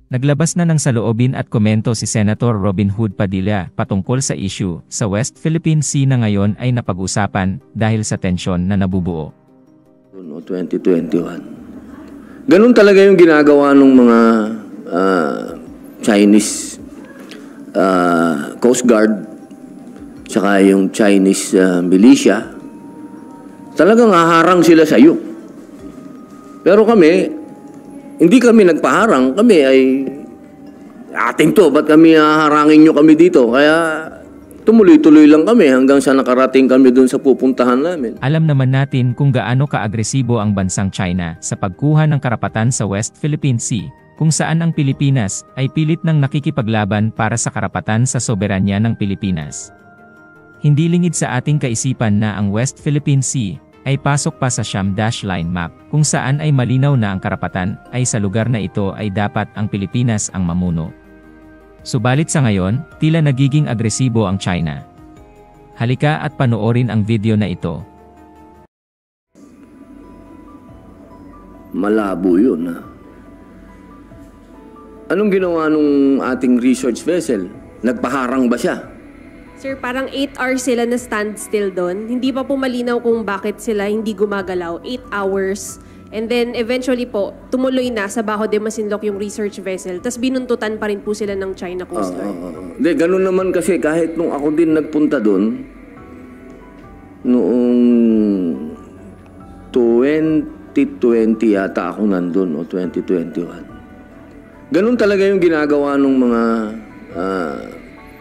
Naglabas na ng saloobin at komento si Senator Robin Hood Padilla patungkol sa issue sa West Philippine Sea na ngayon ay napag-usapan dahil sa tensyon na nabubuo. 2021. Ganun talaga yung ginagawa ng mga Chinese Coast Guard tsaka yung Chinese militia. Talagang haharang sila sa iyo. Pero kami, hindi kami nagpaharang. Kami ay, ating to, ba't kami haharangin nyo kami dito? Kaya tumuloy-tuloy lang kami hanggang sa nakarating kami dun sa pupuntahan namin. Alam naman natin kung gaano ka-agresibo ang bansang China sa pagkuha ng karapatan sa West Philippine Sea, kung saan ang Pilipinas ay pilit nang nakikipaglaban para sa karapatan sa soberanya ng Pilipinas. Hindi lingid sa ating kaisipan na ang West Philippine Sea ay pasok pa sa Siam-Line Map, kung saan ay malinaw na ang karapatan ay sa lugar na ito ay dapat ang Pilipinas ang mamuno. Subalit sa ngayon, tila nagiging agresibo ang China. Halika at panoorin ang video na ito. Malabo yun, ha? Anong ginawa nung ating research vessel? Nagpaharang ba siya? Sir, parang 8 hours sila na standstill doon. Hindi pa po malinaw kung bakit sila hindi gumagalaw. 8 hours. And then eventually po, tumuloy na sa Bajo de Masinloc yung research vessel. Tapos binuntutan pa rin po sila ng China Coast Guard. Hindi, ganun naman kasi kahit nung ako din nagpunta doon, noong 2020 yata ako nandun, o 2021. Ganun talaga yung ginagawa ng mga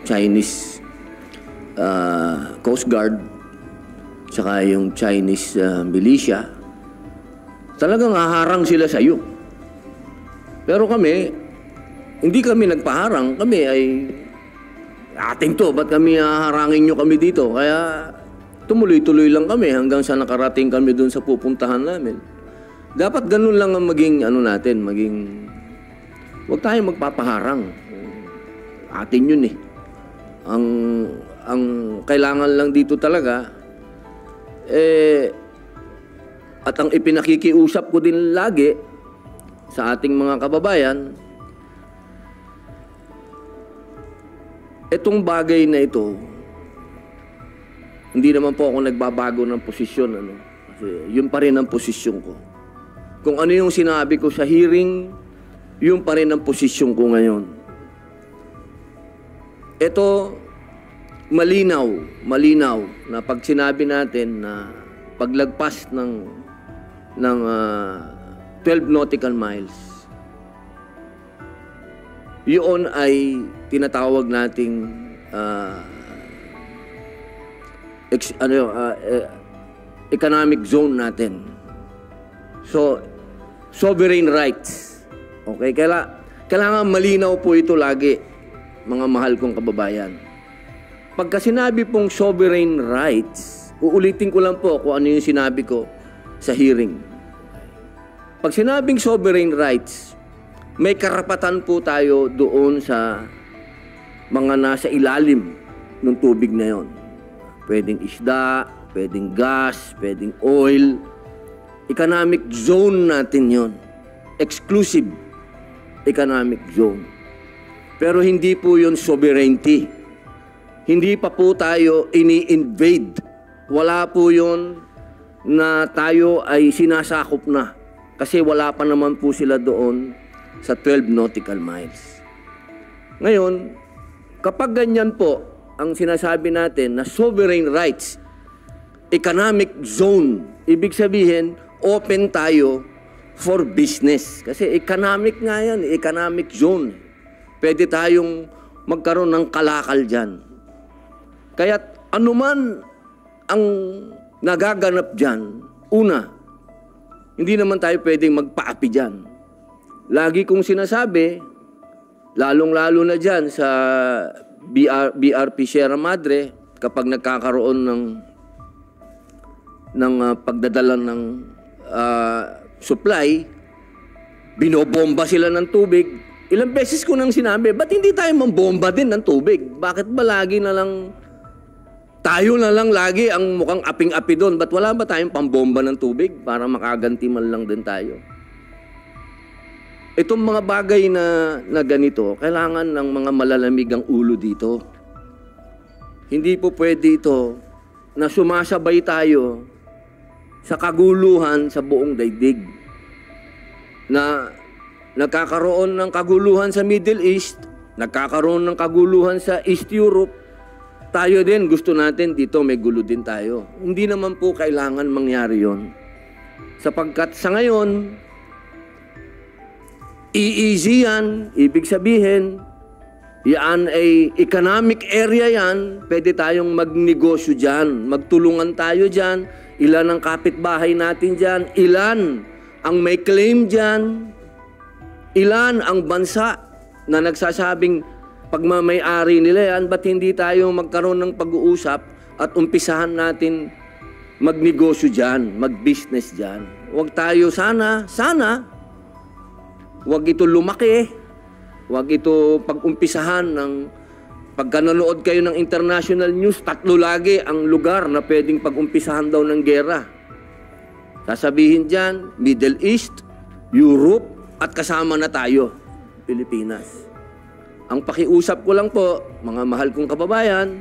Chinese Coast Guard tsaka yung Chinese militia. Talagang haharang sila sa iyo. Pero kami, hindi kami nagpaharang. Kami ay, ating to, ba't kami haharangin nyo kami dito? Kaya tumuloy-tuloy lang kami hanggang sa nakarating kami dun sa pupuntahan namin. Dapat ganun lang ang maging, huwag tayong magpapaharang. Atin yun eh. Ang kailangan lang dito talaga, at ang ipinakikiusap ko din lagi sa ating mga kababayan, itong bagay na ito, hindi naman po ako nagbabago ng posisyon. Kasi yun pa rin ang posisyon ko. Kung ano yung sinabi ko sa hearing, yun pa rin ang posisyon ko ngayon. Ito, malinaw na pag sinabi natin na paglagpas ng 12 nautical miles, yun ay tinatawag nating economic zone natin. So, sovereign rights. Okay? Kailangan malinaw po ito lagi, mga mahal kong kababayan. Pagka sinabi pong sovereign rights, uulitin ko lang po kung ano yung sinabi ko sa hearing. Pag sinabing sovereign rights, may karapatan po tayo doon sa mga nasa ilalim ng tubig na yon. Pwedeng isda, pwedeng gas, pwedeng oil. Economic zone natin yon. Exclusive economic zone. Pero hindi po yun sovereignty. Hindi pa po tayo ini-invade. Wala po yun na tayo ay sinasakop na. Kasi wala pa naman po sila doon sa 12 nautical miles. Ngayon, kapag ganyan po ang sinasabi natin na sovereign rights, economic zone, ibig sabihin, open tayo for business. Kasi economic nga yan, economic zone. Pwede tayong magkaroon ng kalakal dyan. Kaya anuman ang nagaganap dyan, una, hindi naman tayo pwedeng magpaapi dyan. Lagi kong sinasabi, lalong-lalo na dyan sa BRP Sierra Madre, kapag nagkakaroon ng pagdadala ng supply, binobomba sila ng tubig. Ilang beses ko nang sinabi, ba't hindi tayo mambomba din ng tubig? Bakit ba lagi na lang tayo na lang lagi ang mukhang aping-api doon? Ba't wala ba tayong pambomba ng tubig para makaganti man lang din tayo? itong mga bagay na ganito, kailangan ng mga malalamig ang ulo dito. Hindi po pwede ito na sumasabay tayo sa kaguluhan sa buong daigdig. Na nagkakaroon ng kaguluhan sa Middle East, nagkakaroon ng kaguluhan sa East Europe, tayo din gusto natin dito may gulo din tayo. Hindi naman po kailangan mangyari yon. Sapagkat sa ngayon, easy yan, ibig sabihin, yan ay economic area yan, pwede tayong magnegosyo dyan, magtulungan tayo dyan, ilan ang kapitbahay natin dyan, ilan ang may claim dyan, ilan ang bansa na nagsasabing pagmamay-ari nila yan, ba't hindi tayo magkaroon ng pag-uusap at umpisahan natin magnegosyo dyan, mag-business dyan. Huwag tayo sana, huwag ito lumaki, huwag ito pag-umpisahan ng pagka nanood kayo ng international news, 3 lagi ang lugar na pwedeng pag-umpisahan daw ng gera. Sasabihin dyan, Middle East, Europe, at kasama na tayo, Pilipinas. Ang pakiusap ko lang po, mga mahal kong kababayan,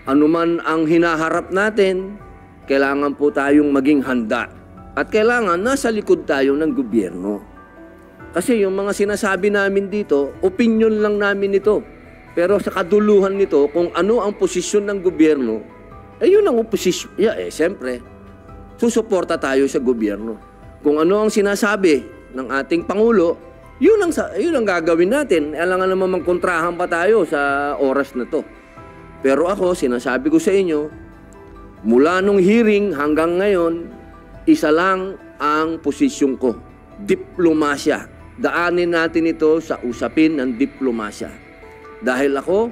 anuman ang hinaharap natin, kailangan po tayong maging handa. At kailangan nasa likod tayo ng gobyerno. Kasi yung mga sinasabi namin dito, opinion lang namin ito. Pero sa kaduluhan nito, kung ano ang posisyon ng gobyerno, yun ang posisyon. Siyempre, susuporta tayo sa gobyerno. Kung ano ang sinasabi ng ating Pangulo, yun ang gagawin natin. Alangan naman magkontrahan pa tayo sa oras na to. Pero ako, sinasabi ko sa inyo, mula nung hearing hanggang ngayon, isa lang ang posisyon ko, diplomasya. Daanin natin ito sa usapin ng diplomasya. Dahil ako,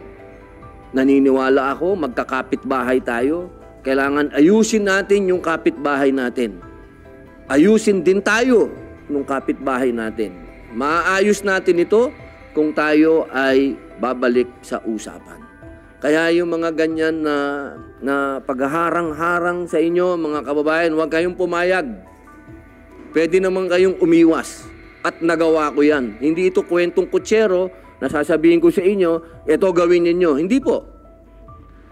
naniniwala ako, magkakapitbahay tayo, kailangan ayusin natin yung kapitbahay natin. Ayusin din tayo ng kapitbahay natin. Maayos natin ito kung tayo ay babalik sa usapan. Kaya yung mga ganyan na paghaharang-harang sa inyo, mga kababayan, huwag kayong pumayag. Pwede naman kayong umiwas. At nagawa ko yan. Hindi ito kwentong kutsero na sasabihin ko sa inyo, ito gawin ninyo. Hindi po.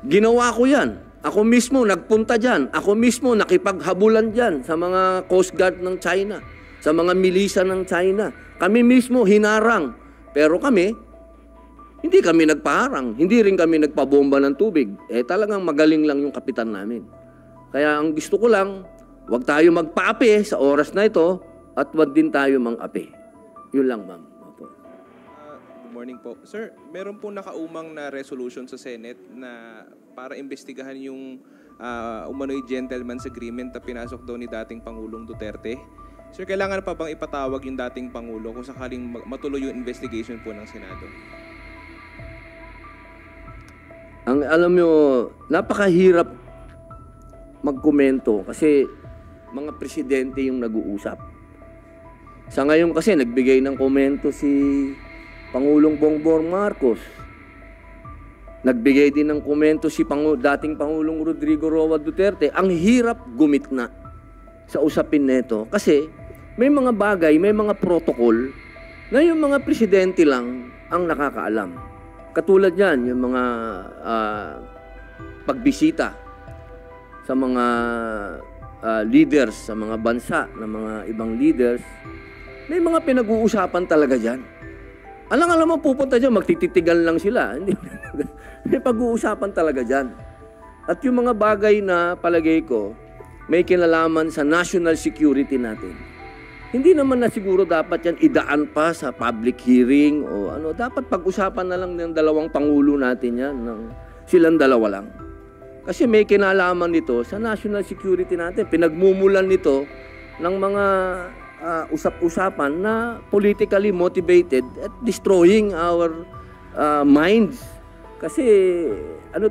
Ginawa ko yan. Ako mismo nagpunta dyan. Ako mismo nakipaghabulan dyan sa mga Coast Guard ng China, sa mga milisa ng China. Kami mismo hinarang. Pero hindi kami nagpaharang. Hindi rin kami nagpabomba ng tubig. Talagang magaling lang yung kapitan namin. Kaya ang gusto ko lang, huwag tayo magpaapi sa oras na ito at huwag din tayo mang-api. Yun lang, ma'am. Good morning po. Sir, meron po nakaumang na resolution sa Senate na para imbestigahan yung umano'y gentleman's agreement na pinasok daw ni dating Pangulong Duterte. Sir, kailangan pa bang ipatawag yung dating Pangulo kung sakaling matuloy yung investigation po ng Senado? Alam nyo, napakahirap magkomento kasi mga presidente yung nag-uusap. Sa ngayon kasi nagbigay ng komento si Pangulong Bongbong Marcos. Nagbigay din ng komento si dating Pangulong Rodrigo Roa Duterte. Ang hirap gumitna sa usapin nito kasi may mga bagay, may mga protocol na yung mga presidente lang ang nakakaalam. Katulad yan, yung mga pagbisita sa mga leaders, sa mga bansa, ng mga ibang leaders, may mga pinag-uusapan talaga dyan. Alam mo, pupunta dyan, magtititigan lang sila. May pag-uusapan talaga dyan. At yung mga bagay na palagay ko, may kinalaman sa national security natin. Hindi naman na siguro dapat yan idaan pa sa public hearing o ano. Dapat pag-usapan na lang ng dalawang pangulo natin yan. Silang dalawa lang. Kasi may kinalaman nito sa national security natin. Pinagmumulan nito ng mga usap-usapan na politically motivated at destroying our minds. Kasi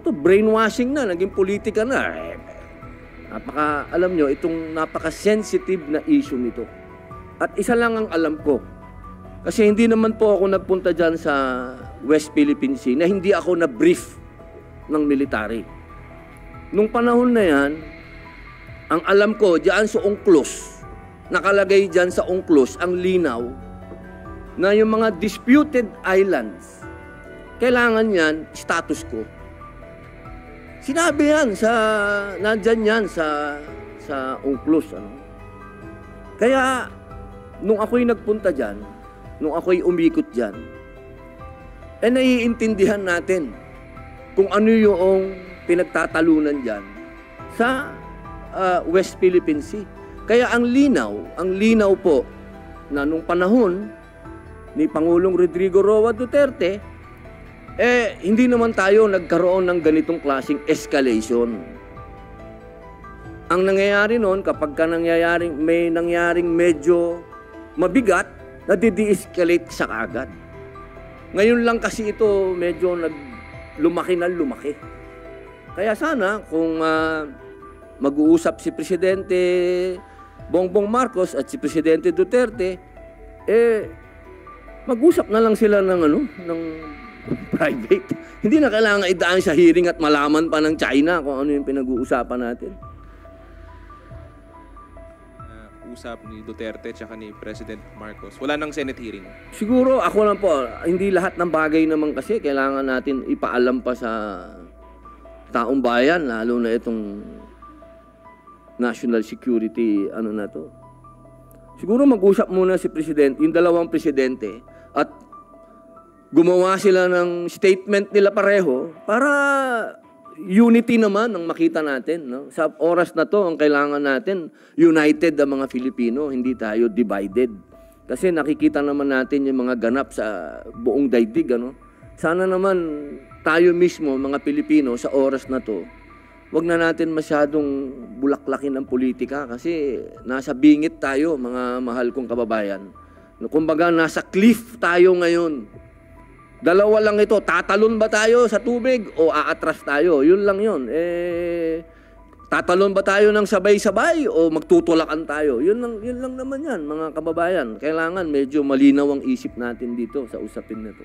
brainwashing na, naging politika na. Alam nyo, itong napaka-sensitive na issue nito. At isa lang ang alam ko. Kasi hindi naman po ako nagpunta dyan sa West Philippine Sea na hindi ako na-brief ng military. Nung panahon na yan, ang alam ko, dyan sa UNCLOS, nakalagay dyan sa UNCLOS ang linaw na yung mga disputed islands, kailangan yan status quo. Sinabi yan nandyan yan sa UNCLOS. Ano? Kaya, nung ako'y nagpunta dyan, nung ako'y umikot dyan, naiintindihan natin kung ano yung pinagtatalunan dyan sa West Philippine Sea. Kaya ang linaw po na nung panahon ni Pangulong Rodrigo Roa Duterte, hindi naman tayo nagkaroon ng ganitong klaseng escalation. Ang nangyayari noon, kapag may nangyaring medyo mabigat, nadi-de-escalate sa agad. Ngayon lang kasi ito medyo lumaki. Kaya sana kung mag-uusap si Presidente Bongbong Marcos at si Presidente Duterte, mag-usap na lang sila ng private. Hindi na kailangan idaan sa hearing at malaman pa ng China kung ano yung pinag-uusapan natin. Usap ni Duterte at ni President Marcos. Wala nang Senate hearing. Siguro ako lang po, hindi lahat ng bagay naman kasi kailangan natin ipaalam pa sa taong bayan, lalo na itong national security na to. Siguro mag-usap muna si Presidente, yung dalawang presidente, at gumawa sila ng statement nila pareho para unity naman ang makita natin. No? Sa oras na to, ang kailangan natin, united ang mga Filipino, hindi tayo divided. Kasi nakikita naman natin yung mga ganap sa buong daigdig. Ano? Sana naman tayo mismo, mga Pilipino, sa oras na to, wag na natin masyadong bulaklakin ang politika kasi nasa bingit tayo, mga mahal kong kababayan. Kumbaga, nasa cliff tayo ngayon. Dalawa lang ito, tatalon ba tayo sa tubig o aatras tayo? Yun lang yun. Tatalon ba tayo ng sabay-sabay o magtutulakan tayo? Yun lang naman yan, mga kababayan. Kailangan medyo malinaw ang isip natin dito sa usapin na ito.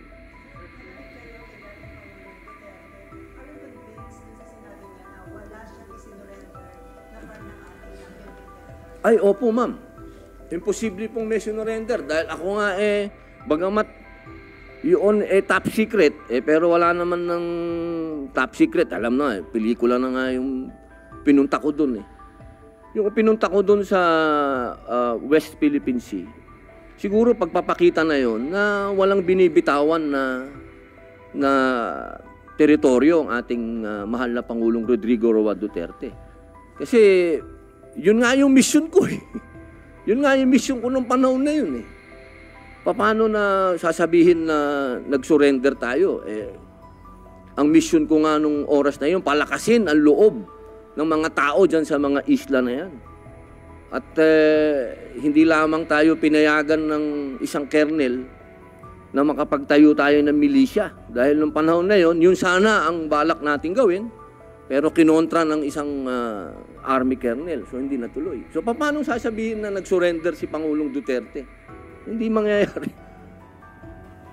Ay, opo ma'am. Imposible pong may sinurrender dahil ako nga bagamat yun top secret, pero wala naman ng top secret. Alam na, pelikula na nga yung pinunta ko dun. Yung pinunta ko dun sa West Philippine Sea, siguro pagpapakita na yon na walang binibitawan na teritoryo ang ating mahal na Pangulong Rodrigo Roa Duterte. Kasi yun nga yung mission ko Yun nga yung mission ko nung panahon na yun Paano na sasabihin na nag-surrender tayo? Ang mission ko nga nung oras na yun, palakasin ang loob ng mga tao dyan sa mga isla na yan. At hindi lamang tayo pinayagan ng isang kernel na makapagtayo tayo ng milisya. Dahil nung panahon na yun, yun sana ang balak natin gawin, pero kinontra ng isang army kernel. So hindi natuloy. So paano sasabihin na nag-surrender si Pangulong Duterte? Hindi mangyayari.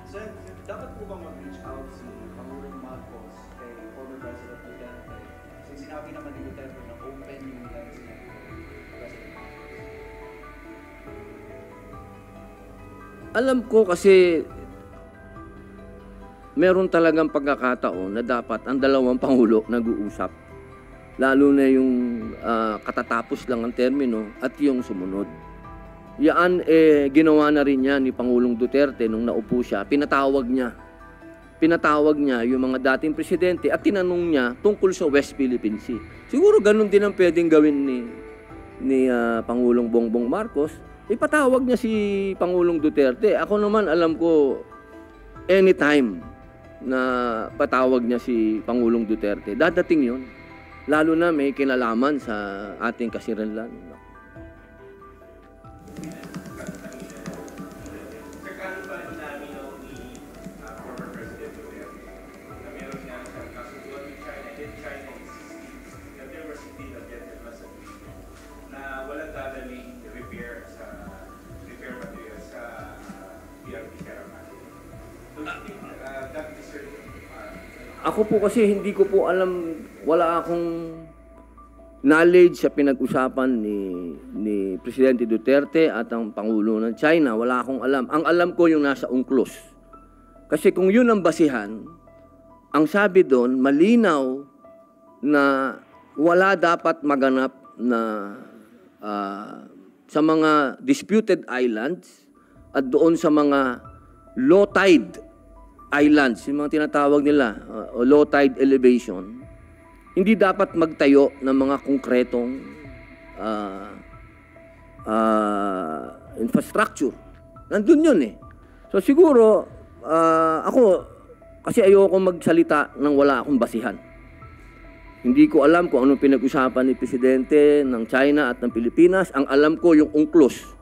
Sir, dapat po ba mag-reach out si Pangulong Marcos kay former President Duterte? Since sinabi naman ni Duterte na open yung lines niya kay President Marcos. Alam ko kasi meron talagang pagkakataon na dapat ang dalawang Pangulo nag-uusap. Lalo na yung katatapos lang ang termino at yung sumunod. Yan, ginawa na rin niya ni Pangulong Duterte nung naupo siya. Pinatawag niya yung mga dating presidente at tinanong niya tungkol sa West Philippine Sea. Siguro ganun din ang pwedeng gawin ni Pangulong Bongbong Marcos. Ipatawag niya si Pangulong Duterte. Ako naman alam ko anytime na patawag niya si Pangulong Duterte, dadating yun. Lalo na may kinalaman sa ating kasiranlan. Ako po kasi hindi ko po alam, wala akong knowledge sa pinag-usapan ni Presidente Duterte at ang Pangulo ng China. Wala akong alam. Ang alam ko yung nasa UNCLOS. Kasi kung yun ang basihan, ang sabi doon, malinaw na wala dapat maganap na sa mga disputed islands at doon sa mga low tide islands, yung mga tinatawag nila, low tide elevation, hindi dapat magtayo ng mga konkretong infrastructure. Nandun yun eh. So siguro, ako, kasi ayoko magsalita nang wala akong basihan. Hindi ko alam kung anong pinag-usapan ni Presidente ng China at ng Pilipinas. Ang alam ko yung UNCLOS.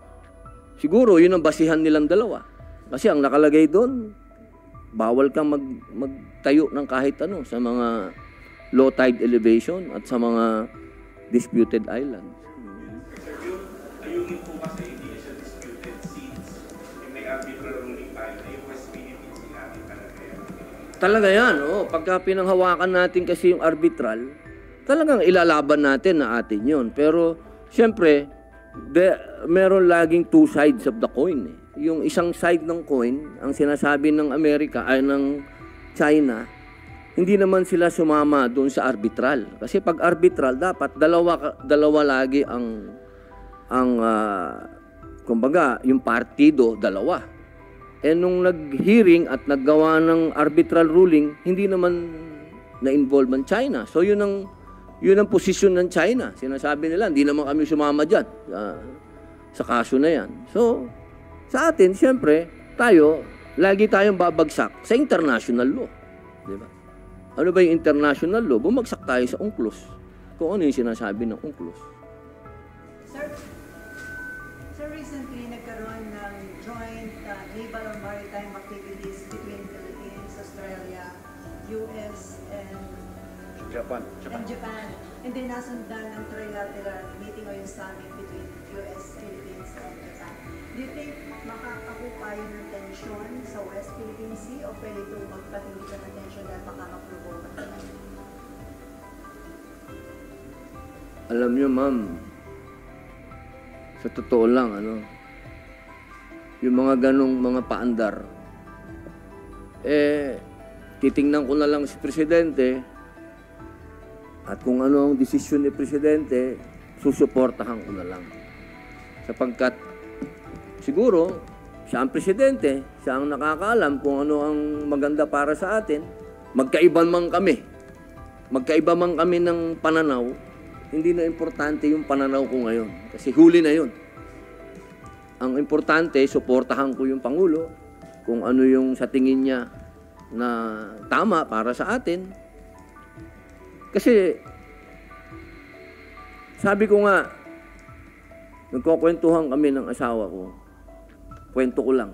Siguro yun ang basihan nilang dalawa. Kasi ang nakalagay doon, bawal kang magtayo ng kahit ano sa mga low tide elevation at sa mga disputed islands. Sir, ayungin po kasi hindi siya disputed since yung may arbitral ruling tayo na yung West Philippines sinabi talaga yan. Talaga yan. Oh. Pagka pinanghawakan natin kasi yung arbitral, talagang ilalaban natin na atin yun. Pero, siyempre, meron laging two sides of the coin. Eh. Yung isang side ng coin, ang sinasabi ng Amerika ay ng China, hindi naman sila sumama doon sa arbitral. Kasi pag arbitral, dapat dalawa lagi kumbaga, yung partido, dalawa. Eh nung nag-hearing at naggawa ng arbitral ruling, hindi naman na-involve ang China. So yun ang posisyon ng China. Sinasabi nila, hindi naman kami sumama dyan sa kaso na yan. So, sa atin, siyempre, lagi tayong babagsak sa international law. Di ba? Ano ba yung international law? Bumagsak tayo sa UNCLOS. Kung ano yung sinasabi ng UNCLOS. Sir, recently nagkaroon ng joint naval and maritime activities between Philippines, Australia, US, and Japan. And then nasundan ng trilateral meeting o yung summit between US, Philippines, and Japan. Do you think makakakupa yun ng tension sa West Philippine Sea o pwede ito magpatindi ka ng tension dahil makakaprovoke ang Japan? Alam nyo, ma'am, sa totoo lang, yung mga ganong mga paandar, titingnan ko na lang si Presidente at kung ano ang desisyon ni Presidente, susuportahan ko na lang. Sapagkat siguro, siya ang Presidente, siya ang nakakaalam kung ano ang maganda para sa atin. Magkaiba man kami ng pananaw, hindi na importante yung pananaw ko ngayon. Kasi huli na yun. Ang importante, suportahan ko yung Pangulo kung ano yung sa tingin niya na tama para sa atin. Kasi, sabi ko nga, nagkukwentuhan kami ng asawa ko. Kwento ko lang.